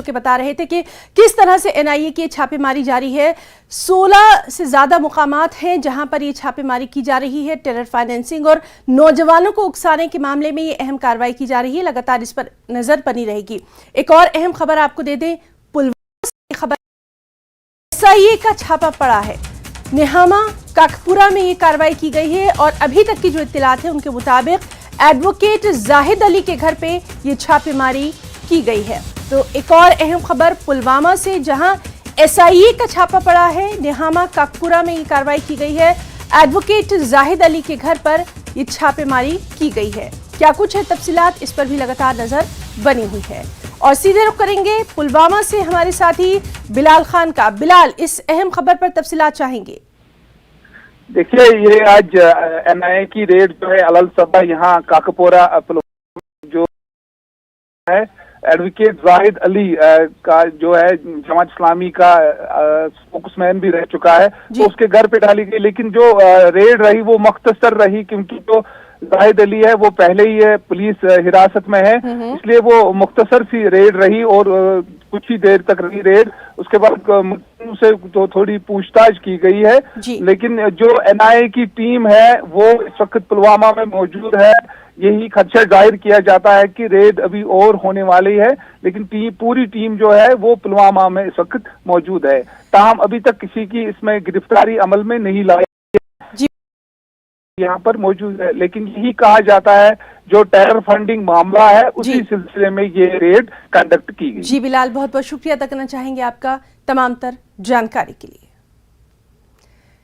के बता रहे थे कि किस तरह से एनआईए की छापेमारी जारी है। 16 से ज्यादा मुकामात हैं जहां पर ये छापेमारी की जा रही है। टेरर फाइनेंसिंग और नौजवानों को उकसाने के मामले में ये अहम कार्रवाई की जा रही है। लगातार इस पर नजर बनी रहेगी। एक और अहम खबर आपको दे दें, पुलवामा से खबर, एसआईए का छापा पड़ा है। नेहामा काकपुरा में ये कार्रवाई की गई है और अभी तक की जो इत्तलात है उनके मुताबिक एडवोकेट जाहिद अली के घर पे ये छापेमारी की गई है। तो एक और अहम खबर पुलवामा से, जहां एसआईए का छापा पड़ा है। नेहामा काकपुरा में ये कार्रवाई की गई है। एडवोकेट जाहिद अली के घर पर ये छापेमारी की गई है। क्या कुछ है तफसीलात, इस पर भी लगातार नजर बनी हुई है। और सीधे रुख करेंगे पुलवामा से हमारे साथी बिलाल खान का। बिलाल, इस अहम खबर पर तफसीलात चाहेंगे। देखिए, ये आज एनआईए की रेड जो है अलल सब्बा यहाँ काकपोरा जो है, एडवोकेट जाहिद अली का जो है जमात इस्लामी का स्पोक्समैन भी रह चुका है, तो उसके घर पे डाली गई। लेकिन जो रेड रही वो मुख्तसर रही, क्योंकि जो जाहिद अली है वो पहले ही है पुलिस हिरासत में है, इसलिए वो मुख्तसर सी रेड रही और कुछ ही देर तक रही रेड। उसके बाद से तो थोड़ी पूछताछ की गई है, लेकिन जो एनआईए की टीम है वो इस वक्त पुलवामा में मौजूद है। यही खदशा जाहिर किया जाता है कि रेड अभी और होने वाली है, लेकिन पूरी टीम जो है वो पुलवामा में इस वक्त मौजूद है। ताहम अभी तक किसी की इसमें गिरफ्तारी अमल में नहीं लाई यहाँ पर मौजूद है। लेकिन यही कहा जाता है जो टेरर फंडिंग मामला है उसी सिलसिले में ये रेड कंडक्ट की गई। जी बिलाल, बहुत बहुत शुक्रिया अदा करना चाहेंगे आपका तमाम तर जानकारी के लिए।